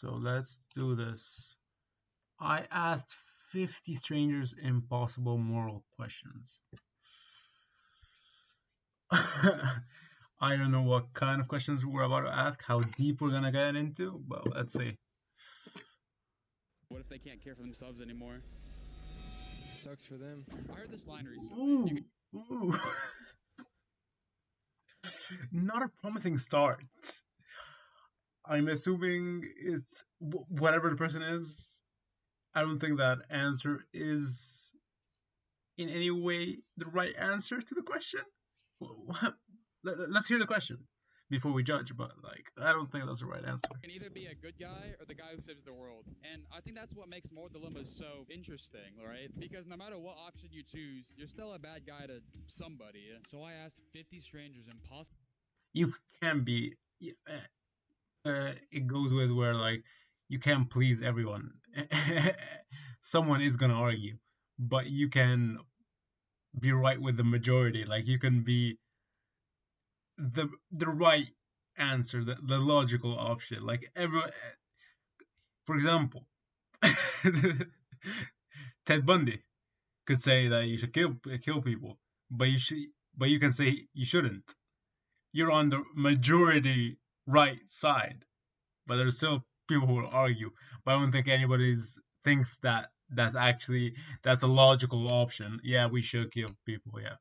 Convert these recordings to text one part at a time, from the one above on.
So let's do this. I asked 50 strangers impossible moral questions. I don't know what kind of questions we're about to ask, how deep we're gonna get into, but let's see. What if they can't care for themselves anymore? Sucks for them. I heard this line recently. Ooh, ooh. Not a promising start. I'm assuming it's whatever the person is. I don't think that answer is in any way the right answer to the question. Let's hear the question before we judge, but like I don't think that's the right answer. You can either be a good guy or the guy who saves the world. And I think that's what makes moral dilemmas so interesting, right? Because no matter what option you choose, you're still a bad guy to somebody. So I asked 50 strangers impossible. You can be. It goes with where like you can't please everyone. Someone is gonna argue, but you can be right with the majority. Like you can be the right answer, the logical option. Like for example, Ted Bundy could say that you should kill people, but you can say you shouldn't. You're on the majority right side, but there's still people who will argue. But I don't think anybody thinks that that's a logical option. Yeah, we should kill people. Yeah.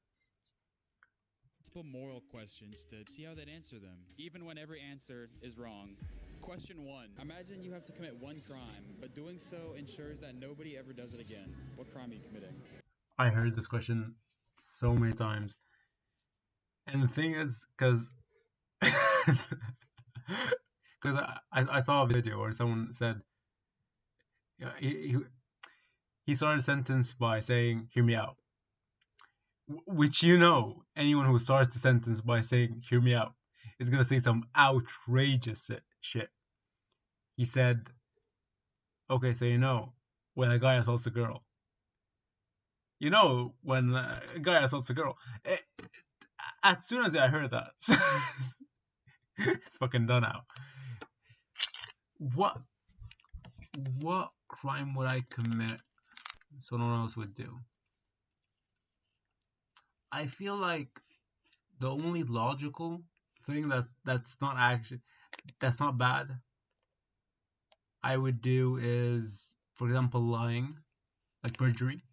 Moral questions to see how they'd answer them, even when every answer is wrong. Question 1. Imagine you have to commit one crime, but doing so ensures that nobody ever does it again. What crime are you committing? I heard this question so many times. And the thing is, because I saw a video where someone said he started a sentence by saying, "Hear me out," which anyone who starts the sentence by saying "Hear me out" is gonna say some outrageous shit. He said, "Okay, so when a guy assaults a girl, when a guy assaults a girl." As soon as I heard that, it's fucking done out. What crime would I commit so no one else would do? I feel like the only logical thing that's not bad I would do is, for example, lying, like perjury.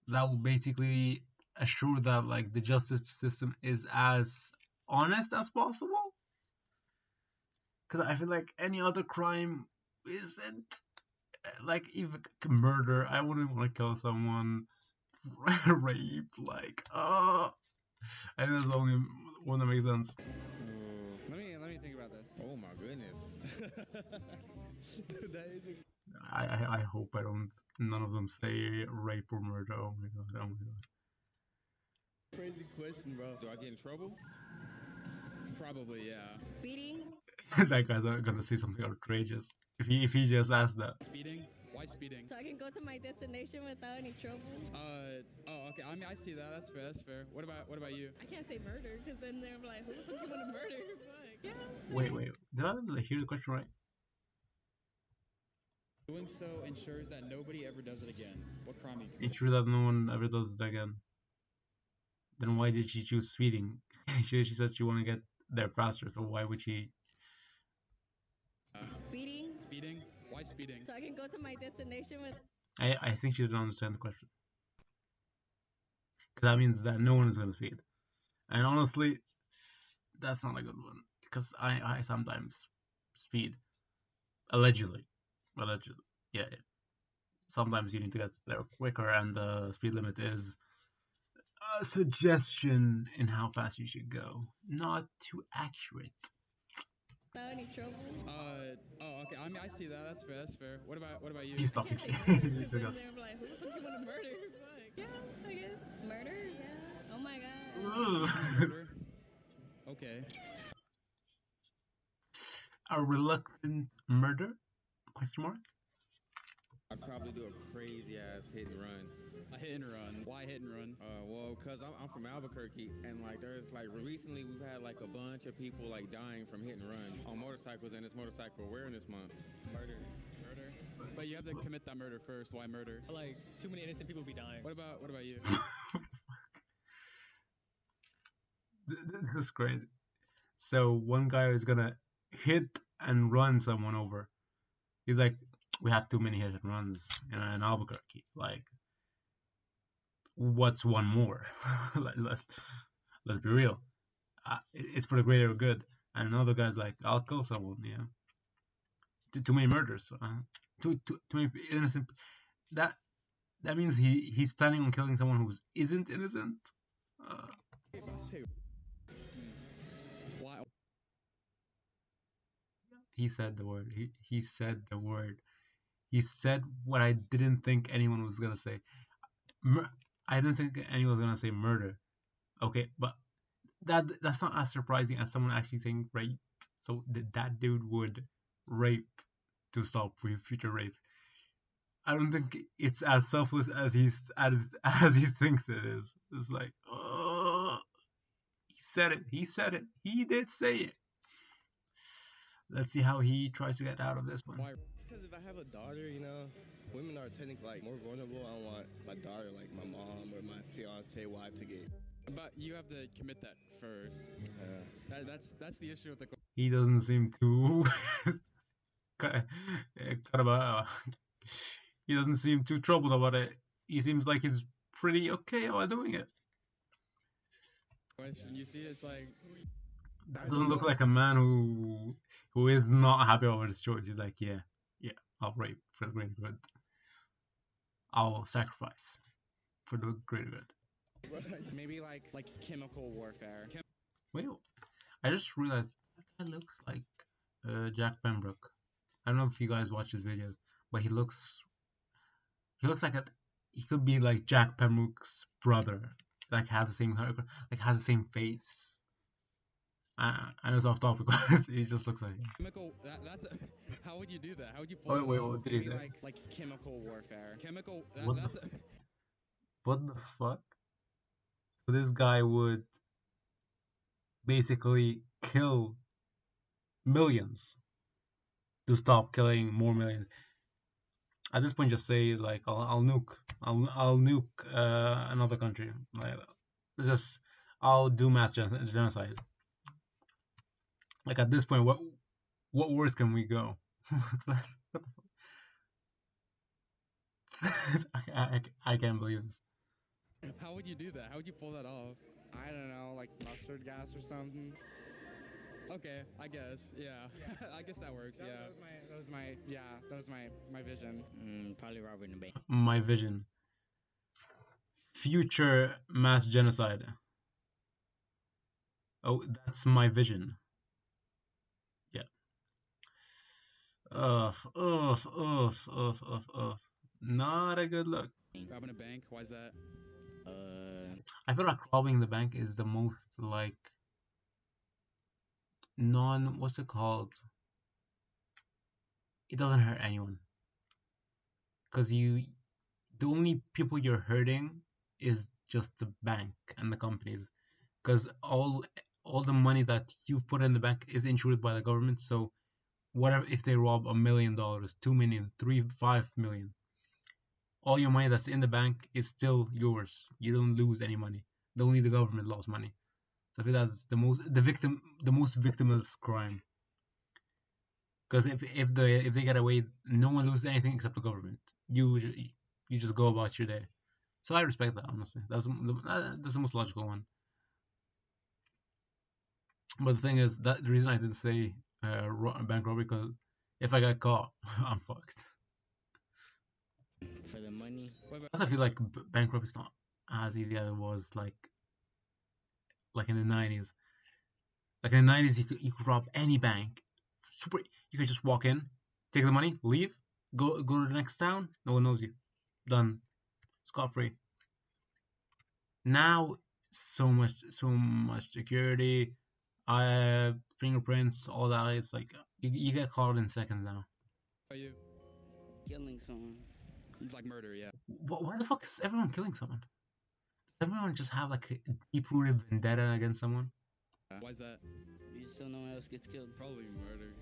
That will basically assure that like the justice system is as honest as possible. Because I feel like any other crime isn't, like even murder. I wouldn't want to kill someone. Rape, like I think that's the only one that makes sense. Let me think about this. Oh my goodness. That is I hope none of them say rape or murder. Oh my god, oh my god. a crazy question, bro. Do I get in trouble? Probably, yeah. Speeding? That guy's not gonna say something outrageous if he just asked that. Speeding? Why speeding? So I can go to my destination without any trouble? Oh, okay. I mean, I see that. That's fair. That's fair. What about you? I can't say murder because then they're like, who the fuck you want to murder? Like, yeah. Wait. Did I hear the question right? Doing so ensures that nobody ever does it again. What crime are you It's true that no one ever does it again. Then why did she choose speeding? She said she want to get there faster, so why would she? Speeding? Speeding? Why speeding? So I can go to my destination with. I think she didn't understand the question. Because that means that no one is gonna speed. And honestly, that's not a good one. Because I sometimes speed. Allegedly. Yeah. Sometimes you need to get there quicker, and the speed limit is a suggestion in how fast you should go, not too accurate. Without any trouble? Oh, okay. I mean, I see that. That's fair. That's fair. What about you? He's I talking can't say shit. murder He because should then go. they're like, who the fuck you want to murder? Like, yeah, I guess. Murder? Yeah. Oh my god. Ugh. Murder? Okay. A reluctant murder? Question mark? I'd probably do a crazy ass hit and run. a hit and run. Why hit and run? Well, cause I'm from Albuquerque, and like there's like recently we've had like a bunch of people like dying from hit and run on motorcycles, and it's Motorcycle Awareness Month. Murder. But you have to commit that murder first. Why murder? Like, too many innocent people be dying. What about you? This is crazy. So one guy is gonna hit and run someone over. He's like, we have too many hit and runs in Albuquerque. Like, what's one more? let's be real. It's for the greater good. And another guy's like, I'll kill someone. Yeah. Too many murders. Too many innocent. That means he's planning on killing someone who isn't innocent. Why? He said the word. He said the word. He said what I didn't think anyone was gonna say. I didn't think anyone was gonna say murder. Okay, but that's not as surprising as someone actually saying rape. So that dude would rape to stop future rapes. I don't think it's as selfless as he thinks it is. It's like, oh, he said it. He did say it. Let's see how he tries to get out of this one. Why? Because if I have a daughter, you know, women are technically like more vulnerable. I don't want my daughter, like my mom or my fiance wife, to get. But you have to commit that first. That's the issue with the. He doesn't seem too he doesn't seem too troubled about it. He seems like he's pretty okay about doing it. Question. You see, it's like. That doesn't look like a man who is not happy about his choice. He's like, yeah, I'll rape for the greater good. I'll sacrifice for the greater good. Maybe like chemical warfare. Wait, I just realized that looks like Jack Pembroke. I don't know if you guys watch his videos, but he looks like he could be like Jack Pembroke's brother. Like has the same hair, like has the same face. I know it's off topic, but he just looks like him. Chemical. How would you do that? How would you pull? Wait, what did he say? Like chemical warfare. Chemical. What the fuck? So this guy would basically kill millions to stop killing more millions. At this point, just say like I'll nuke another country. Like I'll do mass genocide. Like at this point, what worse can we go? What the fuck? I can't believe this. How would you do that? How would you pull that off? I don't know, like mustard gas or something. Okay, I guess. Yeah, I guess that works. Yeah. That was my vision. Probably robbing the bank. My vision. Future mass genocide. Oh, that's my vision. Yeah. Not a good look. Robbing a bank. Why is that? I feel like robbing the bank is the most like what's it called? It doesn't hurt anyone. Cause the only people you're hurting is just the bank and the companies. Cause all the money that you put in the bank is insured by the government. So whatever, if they rob $1 million, 2 million, 3, 5 million, all your money that's in the bank is still yours. You don't lose any money. Only the government lost money. So I feel that's the most victimless crime. Because if they get away, no one loses anything except the government. You just go about your day. So I respect that, honestly. That's the most logical one. But the thing is, that the reason I didn't say bank robbery, because if I get caught, I'm fucked. For the money. Plus, I feel like bank robbery is not as easy as it was like in the 90s. Like in the 90s, you could rob any bank. You could just walk in, take the money, leave, go to the next town. No one knows you. Done. Scot free. Now, so much security, fingerprints, all that. It's like you get caught in seconds now. Are you? Killing someone. Like murder, yeah. Why the fuck is everyone killing someone? Everyone just have like a deep-rooted vendetta against someone? Why is that? Because so no one else gets killed. Probably murder.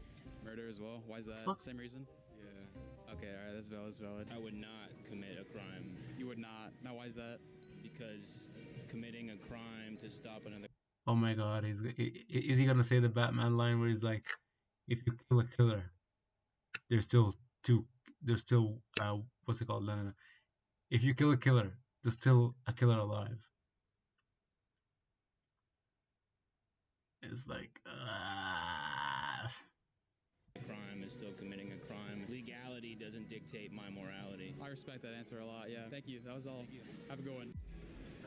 Murder as well? Why is that? Fuck. Same reason? Yeah. Okay, alright, that's valid, that's valid. I would not commit a crime You would not. Now, why is that? because committing a crime to stop another Oh my god, is he gonna say the Batman line where he's like, if you kill a killer, there's still what's it called? No. If you kill a killer, there's still a killer alive. It's like, crime is still committing a crime. Legality doesn't dictate my morality. I respect that answer a lot, yeah. Thank you, that was all. Have a good one.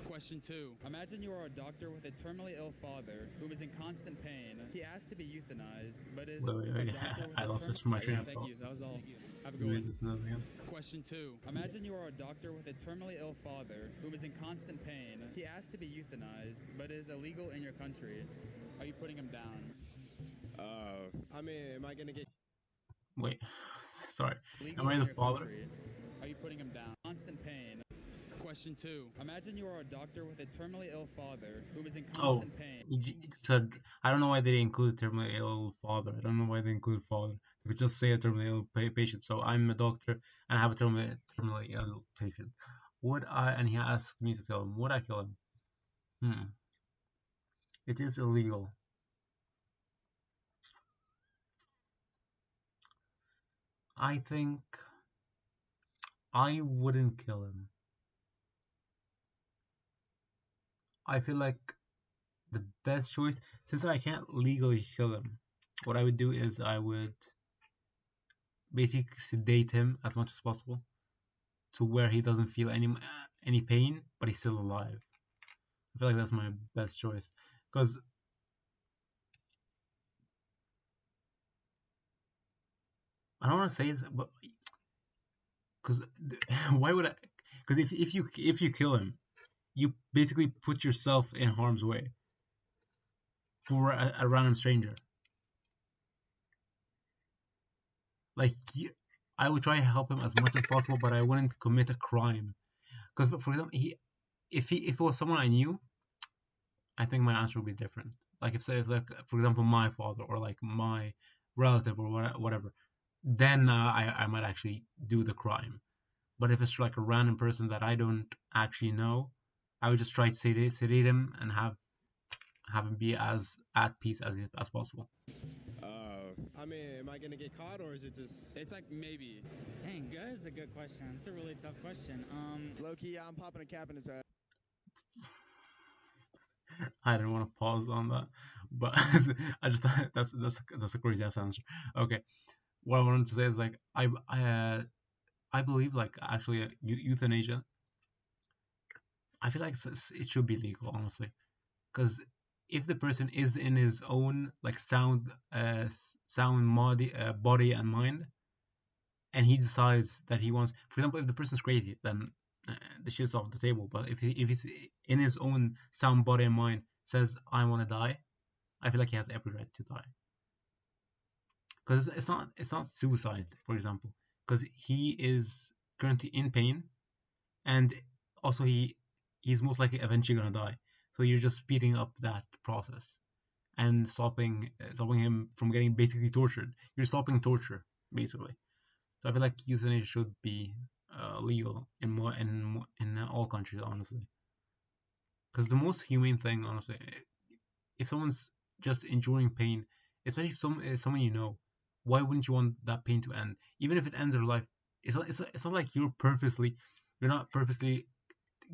Question 2. Imagine you are a doctor with a terminally ill father who is in constant pain. He asked to be euthanized, but is Wait, a wait, doctor with I a lost term- it from my train Yeah, of thank thought. you, that was all. Have a good Wait, one. this is another again. Question 2. Imagine you are a doctor with a terminally ill father who is in constant pain. He asked to be euthanized, but is illegal in your country. Are you putting him down? I mean, am I gonna get Wait, sorry. Legal Am I in the your father? country. Are you putting him down? Constant pain. Question 2. Imagine you are a doctor with a terminally ill father who is in Oh, constant pain. you said, I don't know why they include terminally ill father. I don't know why they include father. They could just say a terminally ill patient. So I'm a doctor and I have a terminally ill patient. Would I, and he asked me to kill him, would I kill him? It is illegal. I think I wouldn't kill him. I feel like the best choice, since I can't legally kill him, what I would do is I would basically sedate him as much as possible to where he doesn't feel any pain, but he's still alive. I feel like that's my best choice, because I don't want to say it, but because why would I? Because if you kill him, you basically put yourself in harm's way for a random stranger. Like, I would try to help him as much as possible, but I wouldn't commit a crime. Because, for example, if it was someone I knew, I think my answer would be different. Like, if like, for example, my father or like my relative or whatever, then I might actually do the crime. But if it's like a random person that I don't actually know, I would just try to sedate him and have him be as at peace as possible. I mean, am I gonna get caught or is it just It's like maybe. Dang, that's a good question. It's a really tough question. low key? I'm popping a cap in his head. I didn't want to pause on that, but I just thought that's a crazy ass answer. Okay, what I wanted to say is like I believe like actually euthanasia. I feel like it should be legal, honestly, because if the person is in his own like sound body and mind, and he decides that he wants, for example, if the person's crazy, then the shit's off the table. But if he's in his own sound body and mind, says I want to die, I feel like he has every right to die. Because it's not suicide, for example, because he is currently in pain, and also he's most likely eventually gonna die. So you're just speeding up that process and stopping him from getting basically tortured. You're stopping torture, basically. So I feel like euthanasia should be legal in all countries, honestly. Because the most humane thing, honestly, if someone's just enduring pain, especially if someone you know, why wouldn't you want that pain to end? Even if it ends their life, it's not like you're not purposely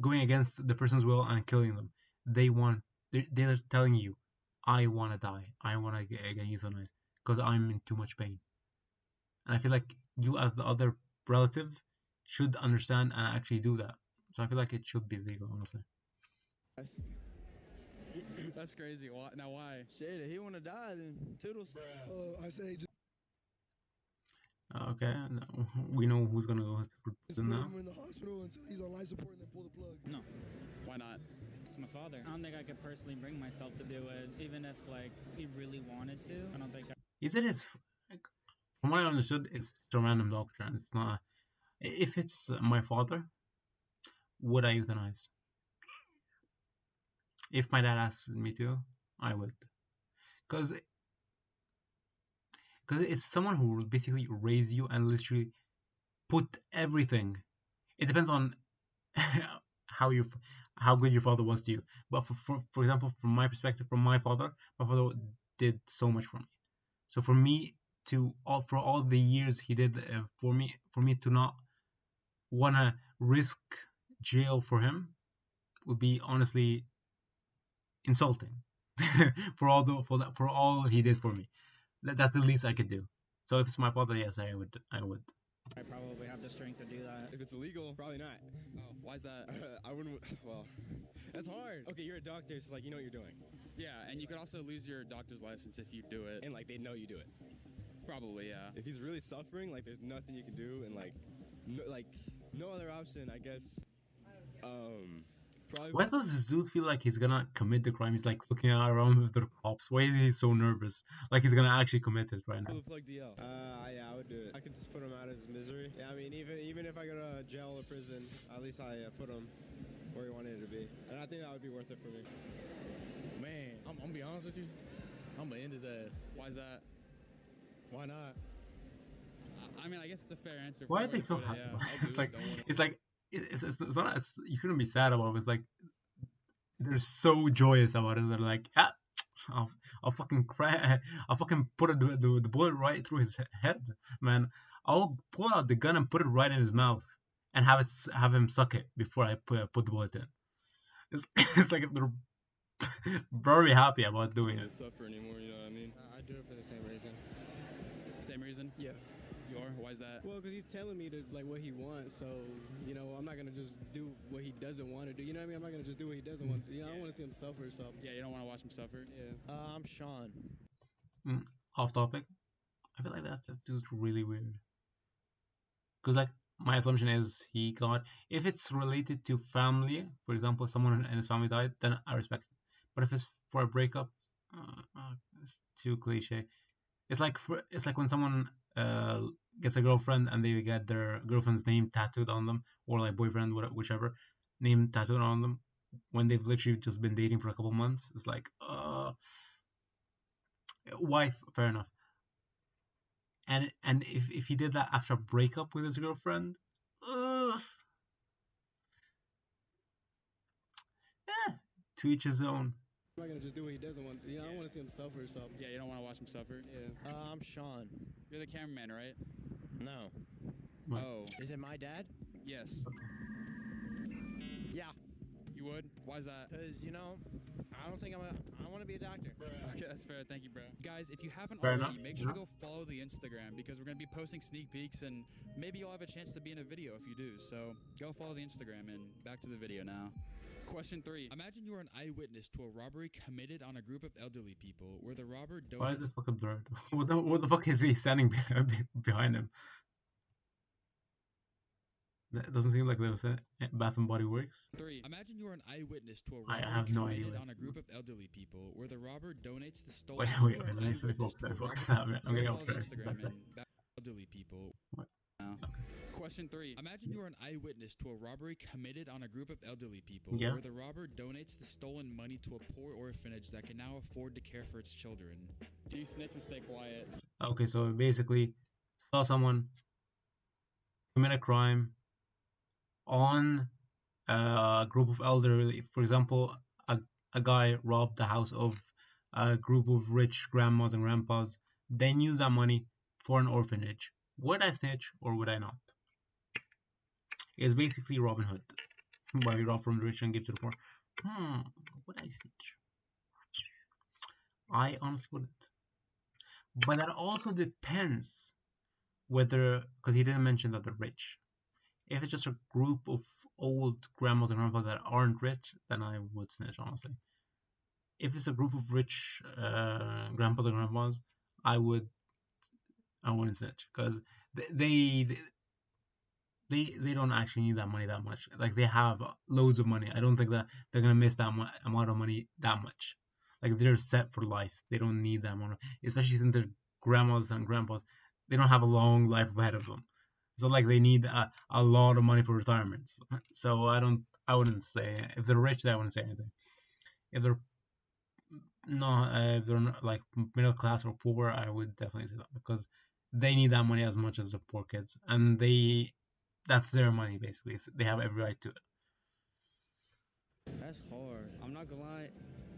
going against the person's will and killing them. They're telling you, I want to die. I want to get euthanized because I'm in too much pain. And I feel like you, as the other relative, should understand and actually do that. So I feel like it should be legal, honestly. That's crazy. Now why? Shit, if he wanna die, then toodles. I say just Okay, we know who's gonna go for put prison now. him in the hospital until he's on life support and then pull the plug. No, Why not? it's my father. I don't think I could personally bring myself to do it, even if like he really wanted to. I don't think. He did it. From what I understood, it's a random doctor, and If it's my father, would I euthanize? If my dad asked me to, I would. Because it's someone who will basically raise you and literally put everything. It depends on how good your father was to you. But for example, from my perspective, from my father did so much for me. So for me for all the years he did for me to not wanna risk jail for him would be honestly insulting. for all he did for me. That's the least I could do. So if it's my father, yes, I would. I probably have the strength to do that. If it's illegal, probably not. Oh, why is that? I wouldn't. Well, that's hard. Okay, you're a doctor, so like you know what you're doing, Yeah, and you could also lose your doctor's license if you do it. and like they know you do it. Probably, yeah. If he's really suffering, like there's nothing you can do, and like no other option, I guess. Probably. Why does this dude feel like he's gonna commit the crime? He's like looking around with the cops. Why is he so nervous? Like he's gonna actually commit it right now. Pull the plug DL. Yeah, I would do it. I could just put him out of his misery. Yeah, I mean, even if I go to jail or prison, at least I put him where he wanted to be, and I think that would be worth it for me. Man, I'm gonna be honest with you. I'm gonna end his ass. Why is that? Why not? I mean, I guess it's a fair answer. Why for are they it, so but, happy? yeah. It's like it's not. You shouldn't be sad about it. It's like they're so joyous about it. They're like, I'll fucking cry. I'll fucking put the bullet right through his head, man. I'll pull out the gun and put it right in his mouth and have him suck it before I put the bullet in. It's like they're very happy about doing I it. don't suffer anymore. You know what I mean? I do it for the same reason. Same reason? Yeah. Why is that? Well, because he's telling me to like what he wants, so you know I'm not gonna just do what he doesn't want to do. You know what I mean? I'm not gonna just do what he doesn't want. You know, I want to see him suffer. So Yeah, you don't want to watch him suffer? yeah. I'm Sean. Off topic. I feel like that dude's really weird. Because like my assumption is he got, if it's related to family, for example, someone in his family died, then I respect it. But if it's for a breakup, it's too cliche. It's like when someone gets a girlfriend and they get their girlfriend's name tattooed on them, or like boyfriend, whichever, name tattooed on them when they've literally just been dating for a couple months. It's like, wife, fair enough. And if he did that after a breakup with his girlfriend, to each his own. I'm not gonna just do what he doesn't want. You know, I want to see him suffer. So Yeah, you don't want to watch him suffer? yeah. I'm Sean. You're the cameraman, right? No. What? Oh, Is it my dad? yes. Yeah. You would? Why is that? Because, you know, I don't think I want to be a doctor. Okay, that's fair. Thank you, bro. Guys, if you haven't Fair already, enough. make sure to go follow the Instagram because we're going to be posting sneak peeks and maybe you'll have a chance to be in a video if you do. So go follow the Instagram and back to the video now. Question 3. Imagine you are an eyewitness to a robbery committed on a group of elderly people where the robber Why is donates... this fucking blurred? What the fuck is he standing behind him? That doesn't seem like there's a Bath and Body Works. 3. Imagine you are an eyewitness to a I robbery have no idea committed what on a it's- group of elderly people where the robber donates the stolen... Wait, Imagine you are let an me eyewitness to a focus robbery- on it. I'm getting Go off follow the track. Instagram and back to elderly people. What? Now. Question 3. Imagine you are an eyewitness to a robbery committed on a group of elderly people Yeah. where the robber donates the stolen money to a poor orphanage that can now afford to care for its children. Do you snitch or stay quiet? Okay, so basically, saw someone commit a crime on a group of elderly. For example, a guy robbed the house of a group of rich grandmas and grandpas, then use that money for an orphanage. Would I snitch or would I not? It's basically Robin Hood, where you rob from the rich and give to the poor. Would I snitch? I honestly wouldn't. But that also depends whether, because he didn't mention that they're rich. If it's just a group of old grandmas and grandpas that aren't rich, then I would snitch, honestly. If it's a group of rich grandpas and grandmas, I wouldn't snitch, because they don't actually need that money that much. Like, they have loads of money. I don't think that they're gonna miss that amount of money that much. Like, they're set for life. They don't need that amount, especially since they're grandmas and grandpas. They don't have a long life ahead of them. It's not like they need a lot of money for retirement. So I wouldn't say if they're rich, I wouldn't say anything. If they're not like middle class or poor, I would definitely say that because they need that money as much as the poor kids, and that's their money basically. So they have every right to it. That's hard. I'm not gonna lie.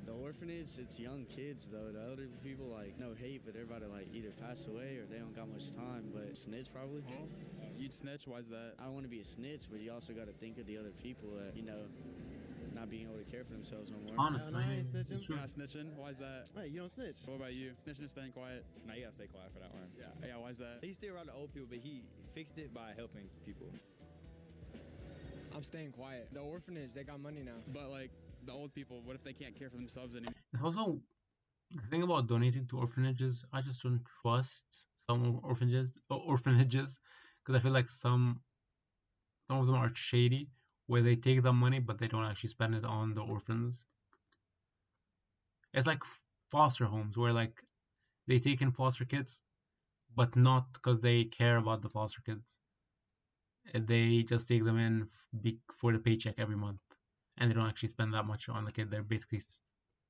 The orphanage, it's young kids though. The elder people, like, no hate, but everybody like either pass away or they don't got much time. But snitch probably. You'd snitch? Why is that? I don't want to be a snitch, but you also got to think of the other people that, you know, not being able to care for themselves no more. Honestly, No, I ain't snitching. it's true. You're not snitching? Why is that? Hey, you don't snitch. What about you? Snitching or staying quiet? Nah, you gotta stay quiet for that one. Yeah, why is that? He's still around the old people, but he fixed it by helping people. I'm staying quiet. The orphanage, they got money now. But like the old people, what if they can't care for themselves anymore? It's also the thing about donating to orphanages. I just don't trust some orphanages because I feel like some of them are shady, where they take the money but they don't actually spend it on the orphans. It's like foster homes where like they take in foster kids, but not because they care about the foster kids. They just take them in for the paycheck every month, and they don't actually spend that much on the kid. They're basically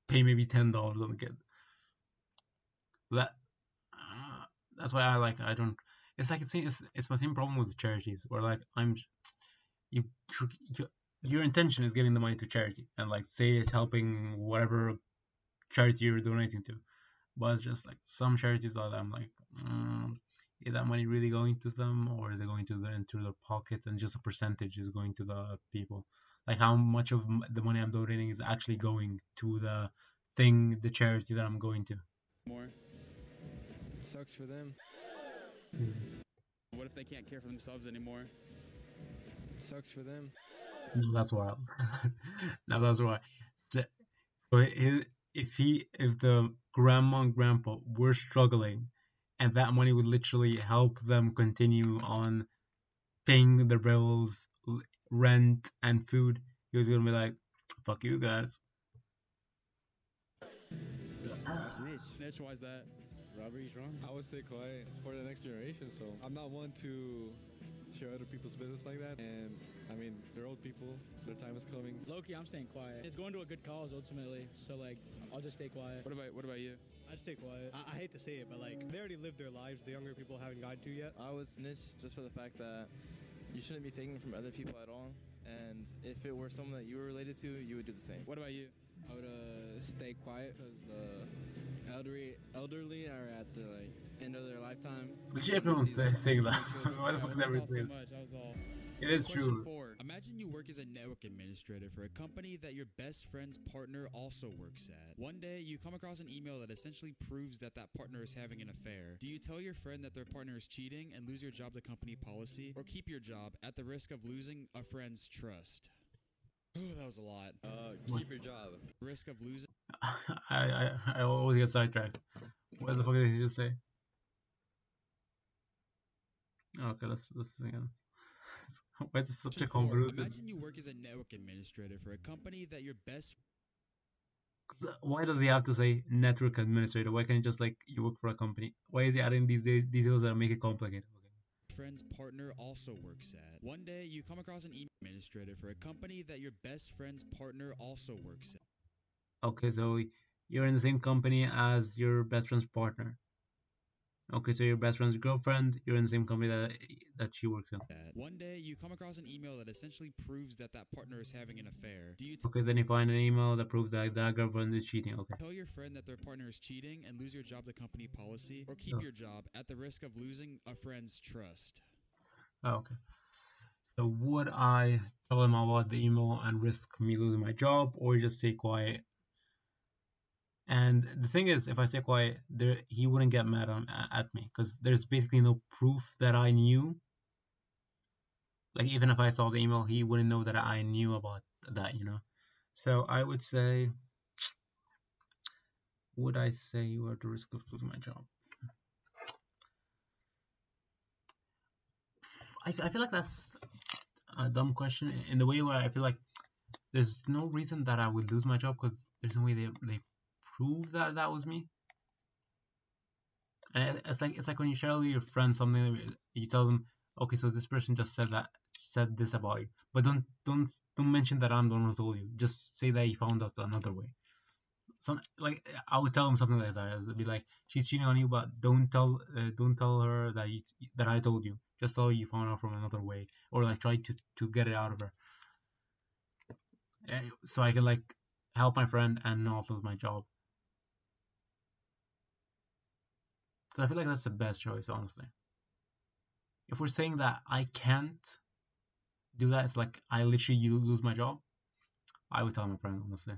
pay maybe $10 on the kid. That's why I don't. It's like it's my same problem with charities, where like your intention is giving the money to charity, and like say it's helping whatever charity you're donating to, but it's just like some charities that I'm like, is that money really going to them, or is it going into their pockets, and just a percentage is going to the people? Like how much of the money I'm donating is actually going to the charity that I'm going to? More. Sucks for them. What if they can't care for themselves anymore? Sucks for them. No, that's wild. No, that's why. So if the grandma and grandpa were struggling, and that money would literally help them continue on paying their bills, rent, and food, he was gonna be like, "Fuck you guys." Snitch, why is that? Robbery's wrong. I would stay quiet. It's for the next generation, so I'm not one to share other people's business like that. And I mean, they're old people. Their time is coming. Low-key, I'm staying quiet. It's going to a good cause ultimately, so like I'll just stay quiet. What about you? I'd stay quiet. I hate to say it, but like they already lived their lives. The younger people haven't gotten to yet. I would snitch just for the fact that you shouldn't be taking from other people at all. And if it were someone that you were related to, you would do the same. What about you? I would stay quiet because elderly are at the end of their lifetime. Legit, everyone's saying that. Why the fuck is everything? That was all. It is Question true. 4. Imagine you work as a network administrator for a company that your best friend's partner also works at. One day, you come across an email that essentially proves that partner is having an affair. Do you tell your friend that their partner is cheating and lose your job to company policy, or keep your job at the risk of losing a friend's trust? Ooh, that was a lot. Keep your job. Risk of losing. I always get sidetracked. What the fuck did he just say? Okay, let's think. Why is this such a convoluted? Imagine you work as a network administrator for a company that your best. Why does he have to say network administrator? Why can't he just like you work for a company? Why is he adding these details that make it complicated? Friend's partner also works at. One day, you come across an email administrator for a company that your best friend's partner also works at. Okay, so you're in the same company as your best friend's partner. Okay, so your best friend's girlfriend, you're in the same company that she works in. One day, you come across an email that essentially proves that partner is having an affair. Do you okay, then you find an email that proves that girlfriend is cheating. Okay. Tell your friend that their partner is cheating and lose your job to company policy, or keep your job at the risk of losing a friend's trust? Oh, okay. So would I tell him about the email and risk me losing my job, or just stay quiet? And the thing is, if I stay quiet, he wouldn't get mad at me because there's basically no proof that I knew. Like even if I saw the email, he wouldn't know that I knew about that, you know. So I would say, would I say you are at the risk of losing my job? I feel like that's a dumb question in the way where I feel like there's no reason that I would lose my job because there's no way they prove that was me. And it's like when you tell your friend something, you tell them, okay, so this person just said this about you, but don't mention that I'm the one who told you. Just say that you found out another way. Like I would tell him something like that. It'd be like, she's cheating on you, but don't tell her that I told you. Just tell her you found out from another way, or like try to get it out of her, so I can like help my friend and not lose my job. Because I feel like that's the best choice, honestly. If we're saying that I can't do that, it's like I literally lose my job, I would tell my friend, honestly.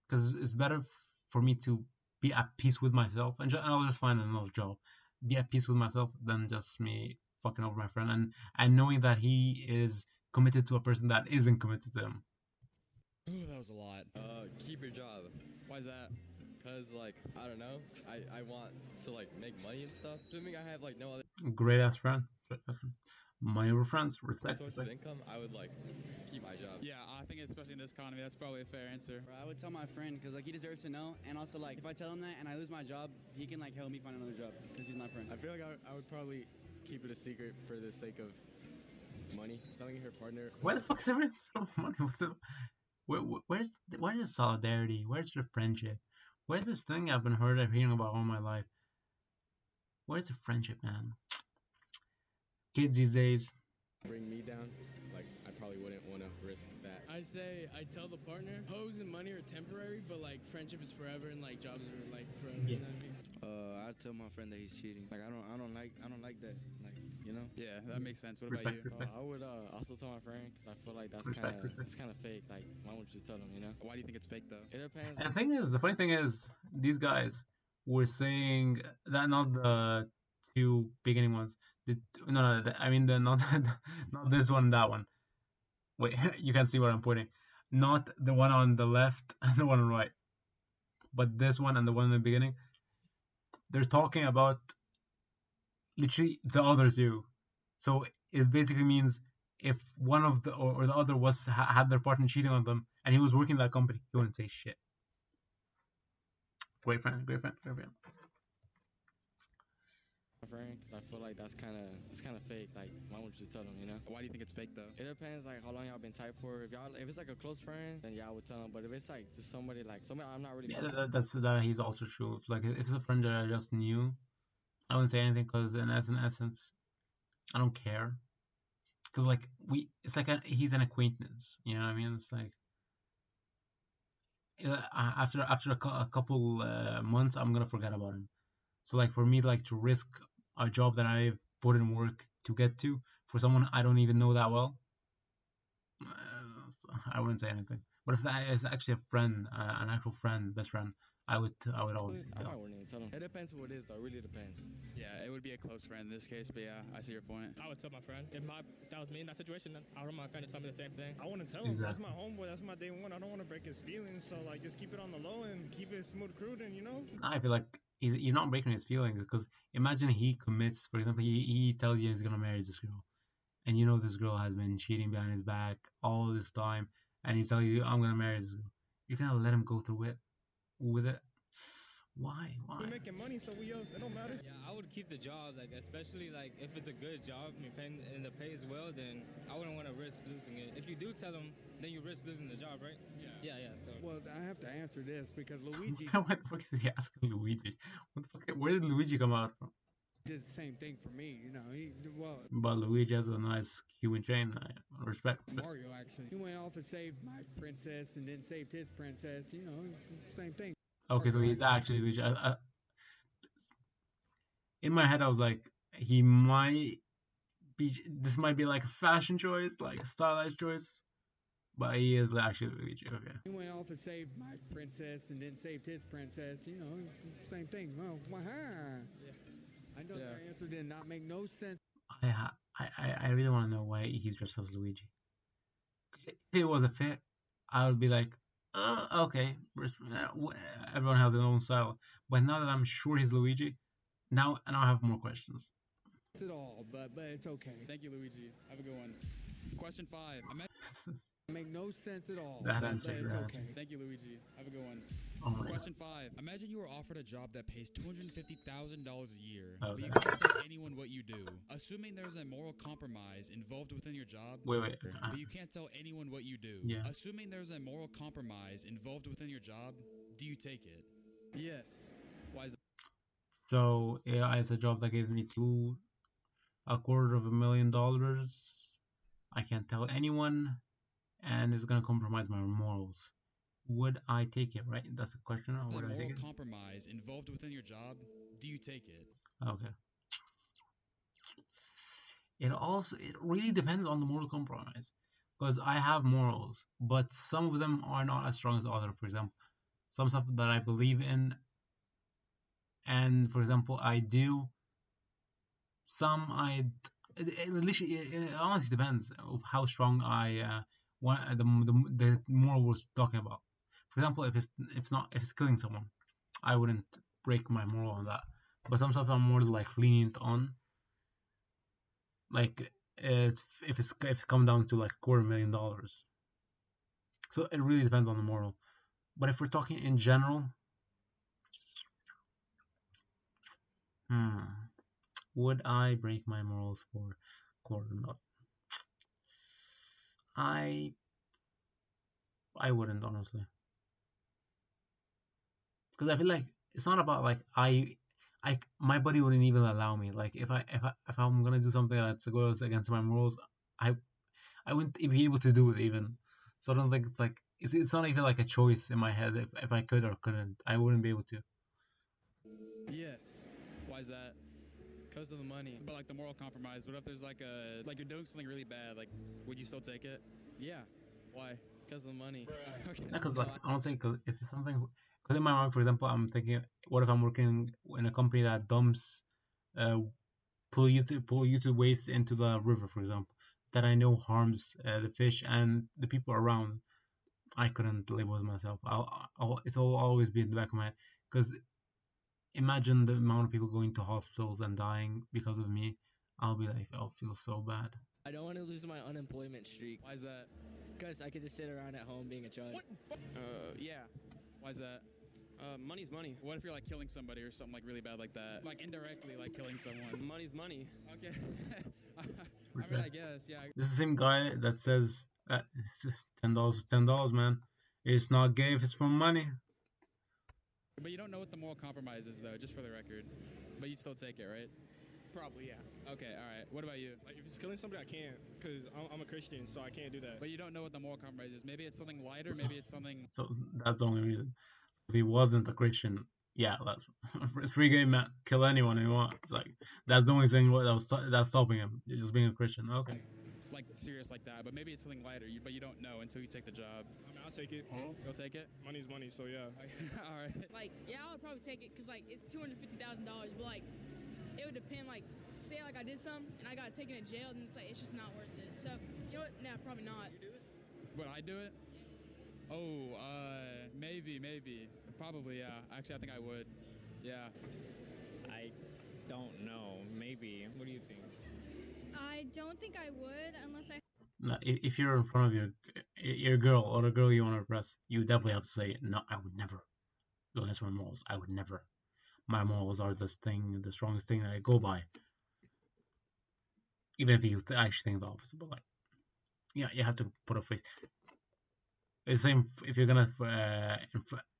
Because it's better for me to be at peace with myself, and I'll just find another job. Be at peace with myself than just me fucking over my friend, and knowing that he is committed to a person that isn't committed to him. Ooh, that was a lot. Keep your job. Why is that? Cause like, I don't know, I want to like make money and stuff. Assuming I have like no other Great ass friend. Money over friends. Respect. source of income, I would like keep my job. Yeah, I think especially in this economy, that's probably a fair answer. I would tell my friend because like he deserves to know, and also like if I tell him that and I lose my job, he can like help me find another job because he's my friend. I feel like I would probably keep it a secret for the sake of money. Telling her partner. Why the fuck is everything so money? Where's the solidarity? Where's the friendship? Where's this thing I've been hearing about all my life? Where's the friendship, man? Kids these days. Bring me down. Like I probably wouldn't want to risk that. I say I tell the partner, hoes and money are temporary, but like friendship is forever and like jobs are like forever. Yeah. I tell my friend that he's cheating. Like I don't like that. Like you know. Yeah, that makes sense. What Respect, about you? respect. I would also tell my friend because I feel like that's Respect, kind of respect. it's kind of fake. Like why won't you tell him? You know. Why do you think it's fake though? It depends. And the funny thing is, these guys were saying that, not the two beginning ones. I mean not this one, that one. Wait, you can see what I'm pointing. Not the one on the left and the one on the right, but this one and the one in the beginning. They're talking about literally the other two. So it basically means if one of the or the other had their partner cheating on them and he was working that company, he wouldn't say shit. Great friend. Because I feel like that's kind of fake. Like why won't you tell him? You know. Why do you think it's fake though? It depends like how long y'all been tight for. If it's like a close friend, then yeah, I would tell him. But if it's like just somebody I'm not really. Yeah, that he's also true. If it's a friend that I just knew, I wouldn't say anything because in essence, I don't care. Because like it's like he's an acquaintance. You know what I mean? It's like after a couple months, I'm gonna forget about him. So like for me, like to risk a job that I've put in work to get to for someone I don't even know that well, I wouldn't say anything. But if that is actually a friend, an actual friend, best friend, I would always. I wouldn't even tell him. It depends who it is though. It really depends. Yeah, it would be a close friend in this case, but yeah, I see your point. I would tell my friend. If that was me in that situation, I would want my friend to tell me the same thing. I want to tell him. That's my homeboy. That's my day one. I don't want to break his feelings. So like, just keep it on the low and keep it smooth cruising. You know. I feel like you're not breaking his feelings because imagine he commits. For example, he tells you he's gonna marry this girl, and you know this girl has been cheating behind his back all this time, and he's telling you, "I'm gonna marry this girl." You're gonna let him go through it with it. Why? We're making money, so it don't matter. Yeah, I would keep the job, like especially like if it's a good job and the pay is well, then I wouldn't want to risk losing it. If you do tell them, then you risk losing the job, right? Yeah. So. Well, I have to answer this because Luigi. What the fuck is he asking Luigi? What the fuck? Where did Luigi come out from? Did the same thing for me, you know. But Luigi has a nice Cuban chain. I respect. Mario actually, he went off and saved my princess and then saved his princess. You know, it's the same thing. Okay, so he's actually Luigi. In my head, I was like, he might be. This might be like a fashion choice, like a stylized choice, but he is actually Luigi. Okay. He went off and saved my princess and then saved his princess. You know, it's the same thing. Well, I know that answer did not make no sense. I really want to know why he's dressed as Luigi. If it was a fit, I would be like, okay, everyone has their own style. But now that I'm sure he's Luigi, now I have more questions. It's it all, but it's okay. Thank you, Luigi. Have a good one. Question 5. Make no sense at all. That but answer, it's okay. Thank you, Luigi. Have a good one. Oh my God. Question 5. Imagine you were offered a job that pays $250,000 a year, Okay. but you can't tell anyone what you do. Assuming there's a moral compromise involved within your job. Wait. But you can't tell anyone what you do. Yeah. Assuming there's a moral compromise involved within your job, do you take it? Yes. Why is that? So yeah, it's a job that gives me $250,000. I can't tell anyone, and it's gonna compromise my morals. Would I take it? Right? That's the question. Or The would I take moral it? compromise involved within your job, do you take it? Okay. It really depends on the moral compromise, because I have morals, but some of them are not as strong as others. For example, some stuff that I believe in, and for example, I do. Some it honestly depends of how strong I want the moral we're talking about. For example, if it's killing someone, I wouldn't break my moral on that. But some stuff I'm more like lenient on. Like if it comes down to like $250,000. So it really depends on the moral. But if we're talking in general, would I break my morals for $250,000? I wouldn't, honestly, because I feel like it's not about like my body wouldn't even allow me. Like if I'm gonna do something that goes against my morals, I wouldn't be able to do it even. So I don't think it's like it's not even like a choice in my head. If I could or couldn't, I wouldn't be able to. Yes. Why is that? Because of the money. But like the moral compromise, what if there's like you're doing something really bad? Like, would you still take it? Yeah. Why? Because of the money. Okay. Because like honestly, if it's something, because in my mind, for example, I'm thinking, what if I'm working in a company that dumps polluted waste into the river, for example, that I know harms the fish and the people around. I couldn't live with myself. It'll always be in the back of my head, because imagine the amount of people going to hospitals and dying because of me. I'll feel so bad. I don't want to lose my unemployment streak. Why is that? Because I could just sit around at home being a judge. Yeah. Why is that? Money's money. What if you're like killing somebody or something like really bad like that? Like indirectly like killing someone. Money's money. Okay. I mean, I guess, yeah. This is the same guy that says $10 $10, man. It's not gay if it's for money. But you don't know what the moral compromise is, though, just for the record. But you'd still take it, right? Probably, yeah. Okay, all right. What about you? Like, if it's killing somebody, I can't, because I'm a Christian, so I can't do that. But you don't know what the moral compromise is. Maybe it's something lighter, maybe it's something... So that's the only reason. If he wasn't a Christian, yeah, that's free game, man. Kill anyone you want. It's like that's the only thing that's stopping him. You're just being a Christian. Okay. Like serious like that, but maybe it's something lighter. But you don't know until you take the job. I mean, I'll take it. You'll take it? Money's money, so yeah. All right. Like, yeah, I would probably take it because like it's $250,000, but like it would depend. Like, say like I did something and I got taken to jail, and it's like it's just not worth it. So you know what? Nah, probably not. You do it? Would I do it? Oh, maybe. Probably, yeah. Actually, I think I would. Yeah. I don't know. Maybe. What do you think? I don't think I would unless I. No, if you're in front of your girl or a girl you want to impress, you definitely have to say, no, I would never go against my morals. I would never. My morals are the strongest thing that I go by. Even if you actually think the opposite, but like, yeah, you have to put a face. It's the same if you're gonna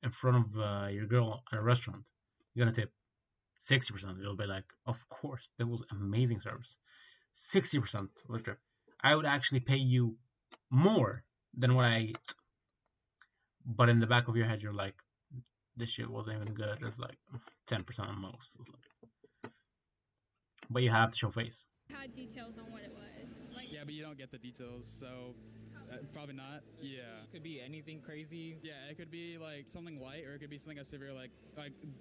in front of your girl at a restaurant, you're gonna tip 60%. You'll be like, of course, that was amazing service. 60% tip. I would actually pay you more than what I ate. But in the back of your head, you're like, this shit wasn't even good. It's like 10% at most. But you have to show face. Had details on what it was. Like, yeah, but you don't get the details, so probably not. Yeah. It could be anything crazy. Yeah, it could be like something light, or it could be something as severe like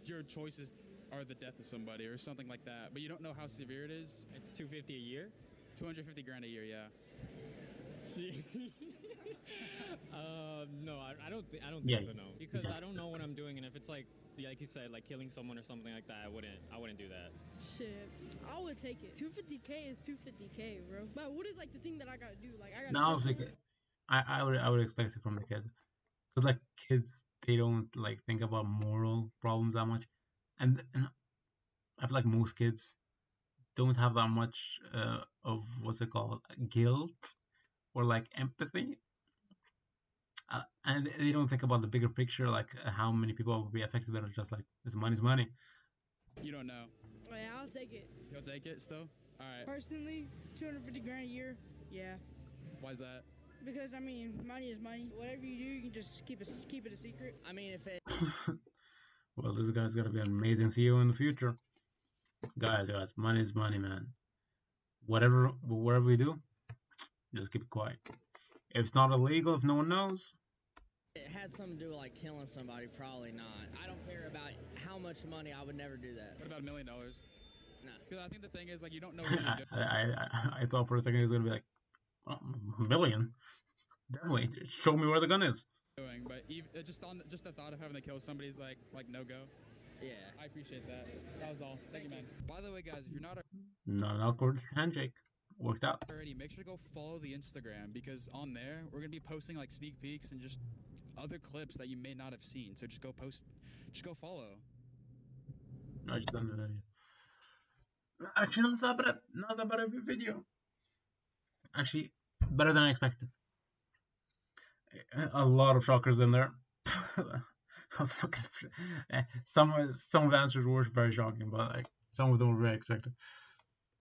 your choices are the death of somebody or something like that. But you don't know how severe it is. It's $250 a year. $250,000 a year, yeah. No, I don't think so. No, because I don't know what I'm doing, and if it's like you said, like killing someone or something like that, I wouldn't do that. Shit, I would take it. $250K is $250K, bro. But what is like the thing that I gotta do? Like I gotta. No, I was like, I would expect it from the kids, because like kids they don't like think about moral problems that much, and I feel like most kids don't have that much of what's it called, guilt or like empathy, and they don't think about the bigger picture, like how many people will be affected that are just like, this money's money. You don't know. Oh, yeah, I'll take it. You'll take it still? All right. Personally, 250 grand a year, yeah. Why's that? Because I mean, money is money. Whatever you do, you can just keep it a secret. I mean, if it. Well, this guy's gonna be an amazing CEO in the future. Guys, money is money, man. Whatever we do, just keep it quiet. If it's not illegal, if no one knows. It had something to do with like killing somebody, probably not. I don't care about how much money. I would never do that. What about $1 million? No. Because I think the thing is, like, you don't know what you're doing. I thought for a second he was gonna be like, oh, $1 million. Definitely, show me where the gun is. But just the thought of having to kill somebody is like no go. Yeah. I appreciate that. That was all. Thank you, man. By the way, guys, if you're not Not an awkward handshake. Worked out. already, make sure to go follow the Instagram, because on there we're gonna be posting like sneak peeks and just other clips that you may not have seen. So just go follow. I just done the video. Actually, not that bad of a video. Actually, better than I expected. A lot of shockers in there. I was looking for, some of the answers were very shocking, but like some of them were very expected.